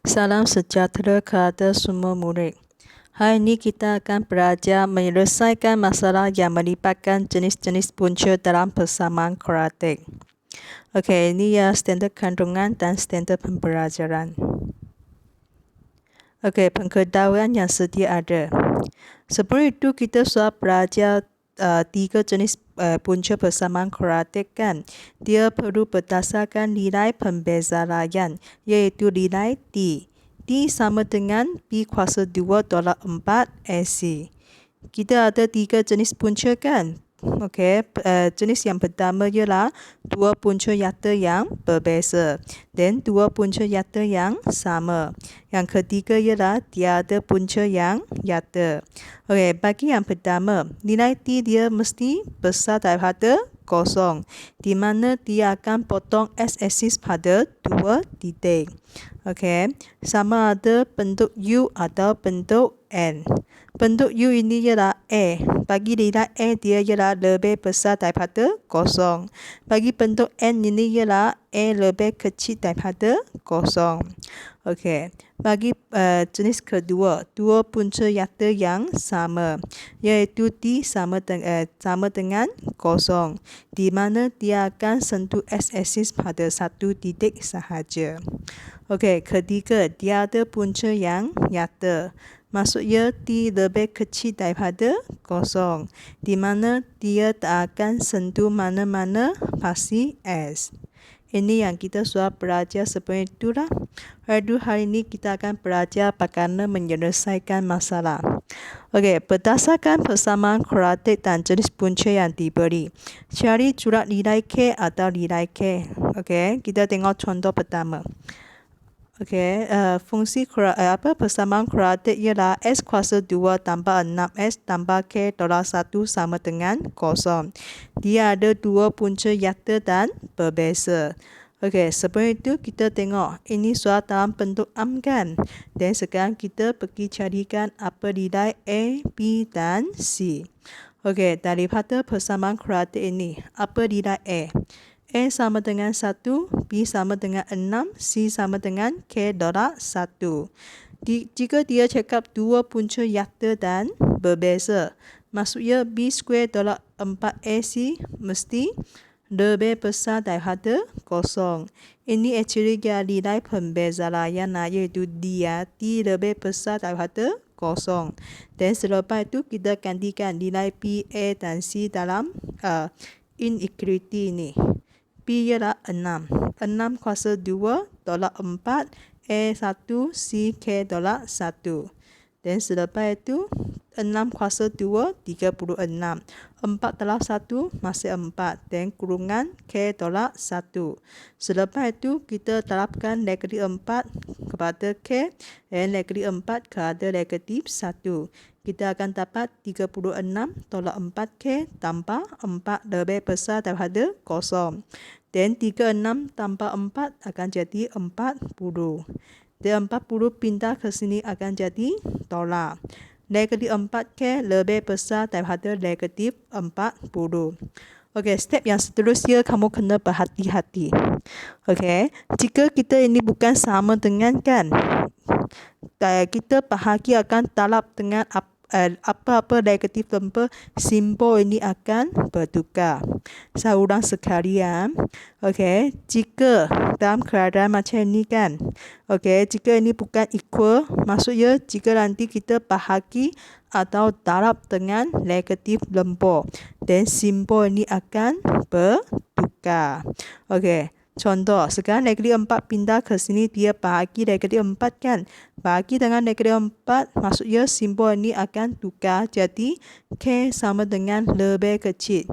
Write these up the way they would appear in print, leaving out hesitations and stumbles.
Salam sejahtera kepada semua murid. Hari ini kita akan belajar menyelesaikan masalah yang melibatkan jenis-jenis punca dalam persamaan kuadratik. Okey, ini ya standard kandungan dan standard pembelajaran. Okey, pengetahuan yang sedia ada. Sebelum itu kita sudah belajar tiga jenis punca persamaan kuadratik kan. Dia perlu berdasarkan nilai pembeza layan, iaitu nilai D. D sama dengan B kuasa 2 tolak 4 AC. Kita ada tiga jenis punca kan. Okey, jenis yang pertama ialah dua punca nyata yang berbeza dan dua punca nyata yang sama. Yang ketiga ialah tiada punca yang nyata. Okey, bagi yang pertama, nilai T dia mesti besar daripada kosong, di mana dia akan potong x-aksis pada dua titik. Okey, sama ada bentuk U atau bentuk N. Bentuk U ini ialah A. Bagi nilai A dia ialah lebih besar daripada kosong. Bagi bentuk N ini ialah A lebih kecil daripada kosong. Okey, bagi jenis kedua, dua punca nyata yang sama, iaitu D sama dengan kosong, di mana dia akan sentuh x-aksis pada satu titik sahaja. Okey, ketiga, tiada punca yang nyata. Maksudnya T lebih kecil daripada kosong, di mana dia tak akan sentuh mana-mana pasti S. Ini yang kita sudah belajar sebelum itulah. Lalu hari ini kita akan belajar bagaimana menyelesaikan masalah. Okey, berdasarkan persamaan kuadratik dan jenis punca yang diberi, cari jumlah nilai K atau nilai K. Okey, kita tengok contoh pertama. Okey, fungsi persamaan kuadratik ialah x kuasa 2 tambah 6x tambah k tolak 1 sama dengan kosong. Dia ada dua punca nyata dan berbeza. Okey, sebelum itu kita tengok ini sudah dalam bentuk am kan. Dan sekarang kita pergi carikan apa nilai A, B dan C. Okey, daripada persamaan kuadratik ini, apa nilai A? A sama dengan 1, B sama dengan 6, C sama dengan K tolak 1. Jika dia cakap dua punca nyata dan berbeza, maksudnya B square tolak 4AC mesti lebih besar daripada kosong. Ini actually nilai pembeza layan iaitu dia D lebih besar daripada kosong. Dan selepas itu kita gantikan nilai B, A dan C dalam inequality ini. B ialah 6. 6 kuasa 2 tolak 4 A1 C K tolak 1. Dan selepas itu 6 kuasa 2 36. 4 tolak 1 masih 4 dan kurungan K tolak 1. Selepas itu kita terapkan negatif 4 kepada K dan negatif 4 kepada negatif 1. Kita akan dapat 36 tolak 4K tambah 4 lebih besar daripada kosong. Dan 36 tambah 4 akan jadi 40. Dan 40 pindah ke sini akan jadi tolak. Negatif 4K lebih besar daripada negatif 40. Okey, step yang seterusnya kamu kena berhati-hati. Okey, jika kita ini bukan sama dengan kan, kita bahagi akan talap dengan apa-apa negatif lembut, simbol ini akan bertukar. Saya ulang sekali ya. Okey, jika dalam keadaan macam ini kan, okey, jika ini bukan equal, maksudnya jika nanti kita bahagi atau darab dengan negatif lembut, dan simbol ini akan bertukar. Okey, contoh, sekarang negatif 4 pindah ke sini, dia bahagi negatif 4 kan. Bahagi dengan negatif 4, maksudnya simbol ini akan tukar. Jadi, K sama dengan lebih kecil.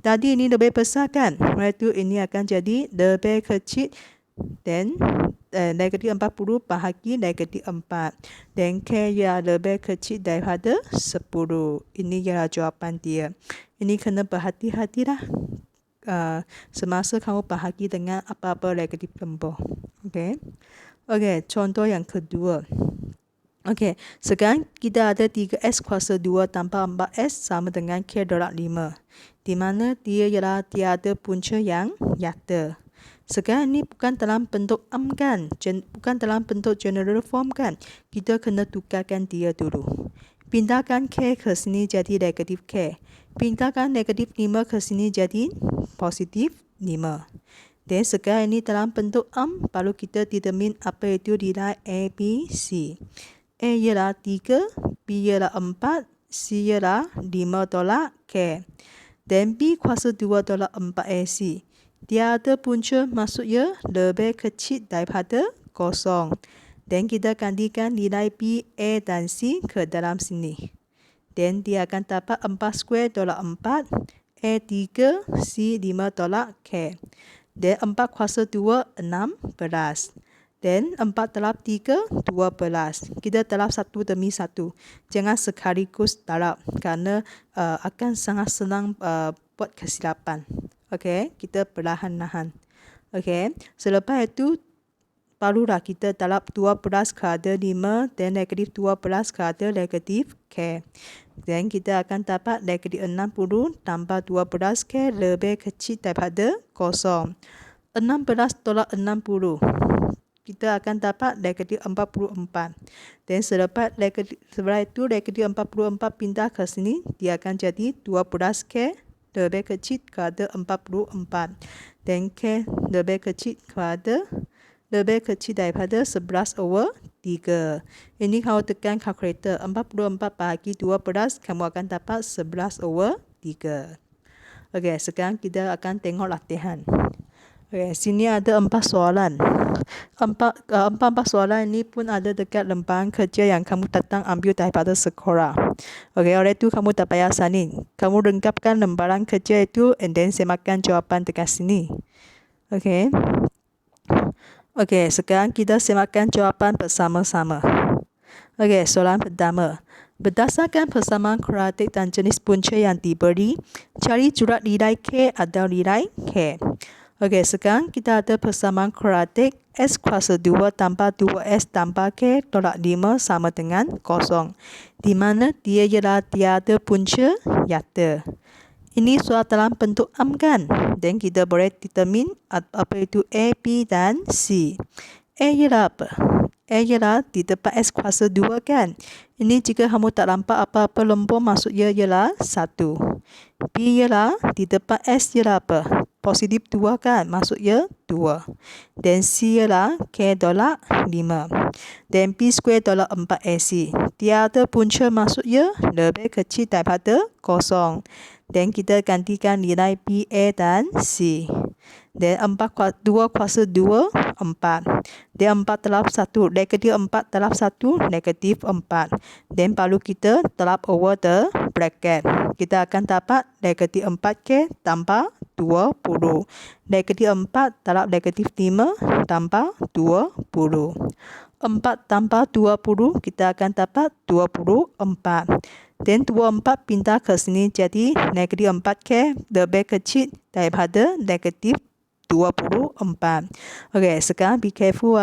Tadi ini lebih besar kan. Iaitu ini akan jadi lebih kecil. Dan negatif 40 bahagi negatif 4. Dan K ya lebih kecil daripada 10. Ini ialah jawapan dia. Ini kena berhati-hatilah. Semasa kamu bahagi dengan apa-apa negatif lembut. Okey. Okey, contoh yang kedua. Okey, sekarang kita ada 3x kuasa 2 tambah 4x sama dengan K tolak 5. Di mana dia ialah tiada punca yang nyata. Sekarang ni bukan dalam bentuk am kan, bukan dalam bentuk general form kan. Kita kena tukarkan dia dulu. Pindahkan K ke sini jadi negatif K. Pindahkan negatif 5 ke sini jadi positif 5. Dan sekarang ini dalam bentuk am, baru kita determine apa itu nilai A, B, C. A ialah 3, B ialah 4, C ialah 5 tolak K. Dan B kuasa 2 tolak 4 AC. Dia ada punca maksudnya lebih kecil daripada kosong. Dan kita gantikan nilai B, A dan C ke dalam sini. Dan dia akan dapat 4 square tolak 4, A 3, C 5 tolak K. Dan 4 kuasa 2, 16. Dan 4 darab 3, 12. Kita darab satu demi satu. Jangan sekaligus darab kerana akan sangat senang buat kesilapan. Okey, kita perlahan-lahan. Okey, selepas itu barulah kita darab 12 kuadrat 5 dan negatif 12 kuadrat negatif K. Dan kita akan dapat negatif 60 tambah 12 K lebih kecil daripada kosong. 16 tolak 60. Kita akan dapat negatif 44. Dan selepas itu negatif 44 pindah ke sini, dia akan jadi 12 K lebih kecil kuadrat 44. Dan K lebih kecil kuadrat lebih kecil daripada 11/3. Ini kalau tekan kalkulator 44 bahagi 12, kamu akan dapat 11/3. Okey, sekarang kita akan tengok latihan. Okey, sini ada 4 soalan. Empat soalan ini pun ada dekat lembaran kerja yang kamu datang ambil daripada sekolah. Okey, oleh itu kamu tak payah salin. Kamu lengkapkan lembaran kerja itu and then semakan jawapan dekat sini. Okey. Okey, sekarang kita semakan jawapan bersama-sama. Okey, soalan pertama. Berdasarkan persamaan kuadratik dan jenis punca yang diberi, cari jumlah nilai K atau nilai K. Okey, sekarang kita ada persamaan kuadratik S kuasa 2 tambah 2S tambah K tolak 5 sama dengan 0. Di mana dia ialah tiada punca nyata. Ini soal dalam bentuk am kan? Dan kita boleh determine apa itu A, B dan C. A ialah apa? A ialah di depan S kuasa 2 kan? Ini jika kamu tak nampak apa-apa lembut maksudnya ialah 1. B ialah di depan S ialah apa? Positif 2 kan? Maksudnya 2. Dan C ialah K tolak 5. Dan B square tolak 4 AC. Tiada punca maksudnya lebih kecil daripada 0. Dan kita gantikan nilai B, A dan C. Dan 2 kuasa 2, 4. Dan 4 darab 1, negatif 4 darab 1, negatif 4. Dan baru kita darab over the bracket. Kita akan dapat negatif 4K tambah 20. Negatif 4 darab negatif 5 tambah 20. 4 tambah 20, kita akan dapat 24. Dan 24 pindah ke sini jadi negatif 4K lebih kecil daripada negatif 24. Okey, sekarang be careful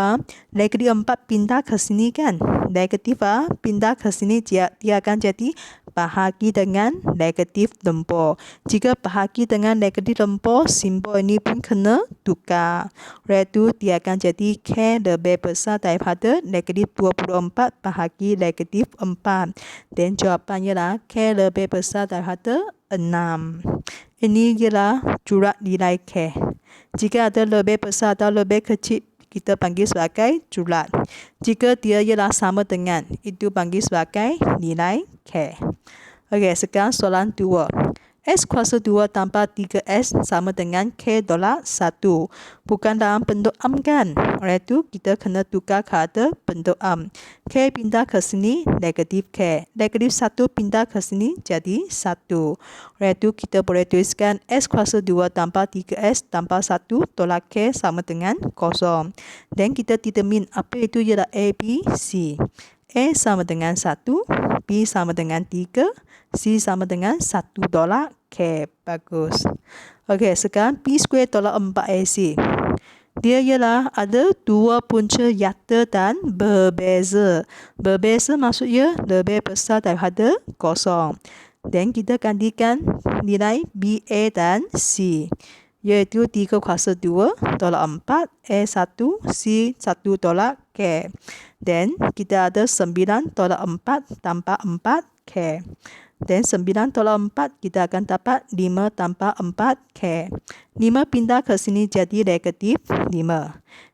Negatif 4 pindah ke sini kan? Negatif pindah ke sini dia akan jadi bahagi dengan negatif lempur. Jika bahagi dengan negatif lempur, simbol ini pun kena tukar. Oleh itu dia akan jadi K lebih besar daripada negatif 24 bahagi negatif 4. Dan jawapannya ialah K lebih besar daripada 6. Ini ialah jumlah nilai K. Jika ada lebih besar atau lebih kecil, kita panggil sebagai jumlah. Jika dia ialah sama dengan, itu panggil sebagai nilai K. Okey, sekarang soalan 2. S kuasa 2 tambah 3S sama dengan K tolak 1. Bukan dalam bentuk am kan? Oleh itu, kita kena tukar ke arah bentuk am. K pindah ke sini, negatif K. Negatif 1 pindah ke sini, jadi 1. Oleh itu, kita boleh tuliskan S kuasa 2 tambah 3S tambah 1 tolak K sama dengan 0. Dan kita determine apa itu ialah A, B, C. A sama dengan 1, B sama dengan 3, C sama dengan 1 tolak K. Bagus. Okey, sekarang B square tolak 4AC. Dia ialah ada dua punca nyata dan berbeza. Berbeza maksudnya lebih besar daripada 0. Dan kita gantikan nilai B, A dan C. Iaitu 3 kuasa 2 tolak 4, E1, C1 tolak K. Dan kita ada 9 tolak 4 tambah 4 K. Dan 9 tolak 4 kita akan dapat 5 tambah 4 K. 5 pindah ke sini jadi negatif 5.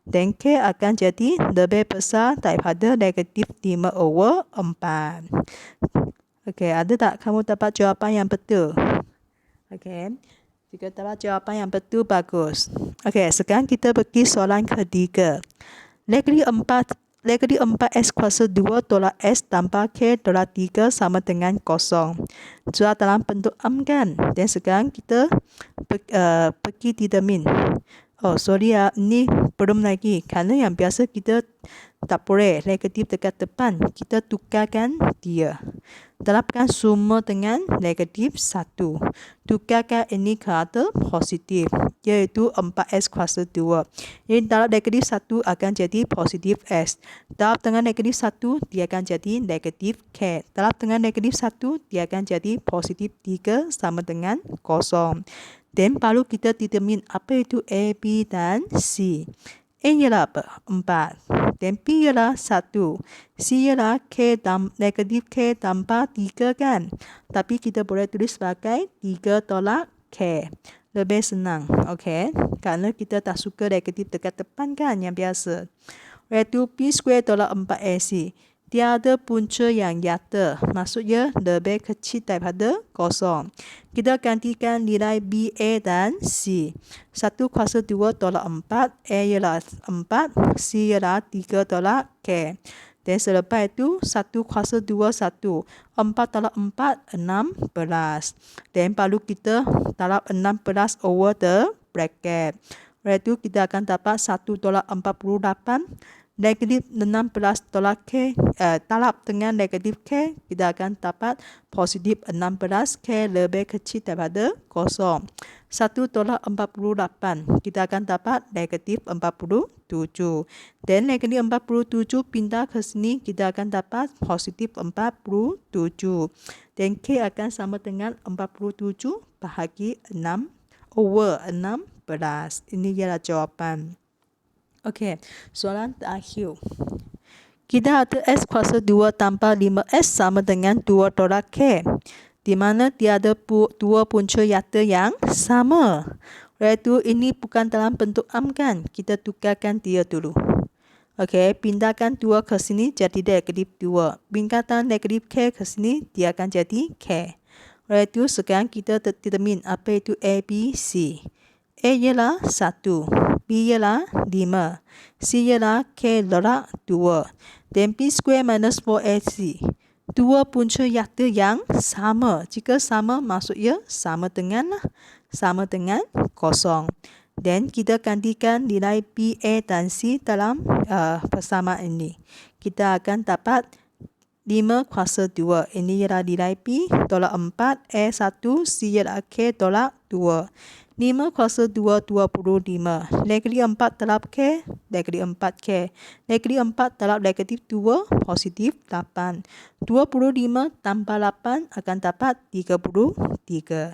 Dan K akan jadi lebih besar daripada negatif 5 over 4. Okey, ada tak kamu dapat jawapan yang betul? Okey, jika dapat jawapan yang betul, bagus. Okey, sekarang kita pergi soalan ketiga. Negatif 4x kuasa 2 tolak S tambah K tolak 3 sama dengan kosong. Jual dalam bentuk am kan? Dan sekarang kita pergi determine. Oh, sorry ya, ini belum lagi. Karena yang biasa kita tak boleh negatif dekat depan. Kita tukarkan dia. Terapkan semua dengan negatif 1. Tukarkan ini ke arah positif, iaitu 4S kuasa 2. Jadi dalam negatif 1 akan jadi positif S. Dalam dengan negatif 1, dia akan jadi negatif K. Dalam dengan negatif 1, dia akan jadi positif 3 sama dengan kosong. Dan baru kita determine apa itu A, B dan C. A ialah apa? 4. Dan B ialah 1. C ialah K negatif K tambah 3 kan? Tapi kita boleh tulis sebagai 3 tolak K. Lebih senang. Okey. Kerana kita tak suka negatif dekat depan kan yang biasa. Iaitu B square tolak 4AC. Tiada punca yang nyata. Maksudnya lebih kecil daripada kosong. Kita gantikan nilai B, A dan C. 1 kuasa 2 tolak 4. A ialah 4. C ialah 3 tolak K. Dan selepas itu 1 kuasa 2 1. 4 tolak 4 16. Dan baru kita taruh 16 over the bracket. Iaitu kita akan dapat 1 tolak 48. Negatif 16 tolak K, talap dengan negatif K, kita akan dapat positif 16 K lebih kecil daripada kosong. 1 tolak 48, kita akan dapat negatif 47. Dan negatif 47 pindah ke sini, kita akan dapat positif 47. Dan K akan sama dengan 47 bahagi 6 over 16. Ini ialah jawapan. Okey, soalan terakhir. Kita ada S kuasa 2 tambah 5S sama dengan 2 tolak K. Di mana tiada dua punca nyata yang sama. Iaitu ini bukan dalam bentuk am kan? Kita tukarkan dia dulu. Okey, pindahkan 2 ke sini jadi negatif 2. Pindahkan negatif K ke sini, dia akan jadi K. Iaitu sekarang kita determine apa itu A, B, C. A ialah 1. B ialah 5. C ialah K tolak 2. Dan B square minus 4AC. Dua punca nyata yang sama. Jika sama, maksudnya sama dengan kosong. Dan kita gantikan nilai B, A dan C dalam persamaan ini. Kita akan dapat 5 kuasa 2. Ini ialah nilai B tolak 4. A1, C ialah K tolak 2. 5 kuasa 2, 25. Negatif 4 terhadap K, negatif 4K. Negatif 4 terhadap negatif 2, positif 8. 25 tambah 8 akan dapat 33.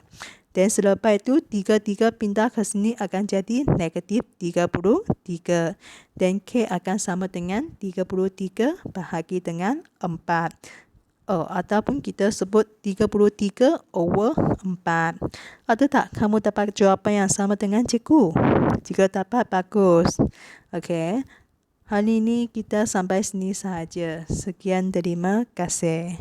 Dan selepas itu, 33 pindah ke sini akan jadi negatif 33. Dan K akan sama dengan 33 bahagi dengan 4. Ataupun kita sebut 33 over 4. Ada tak kamu dapat jawapan yang sama dengan cikgu? Jika dapat, bagus. Okey. Hari ini kita sampai sini sahaja. Sekian, terima kasih.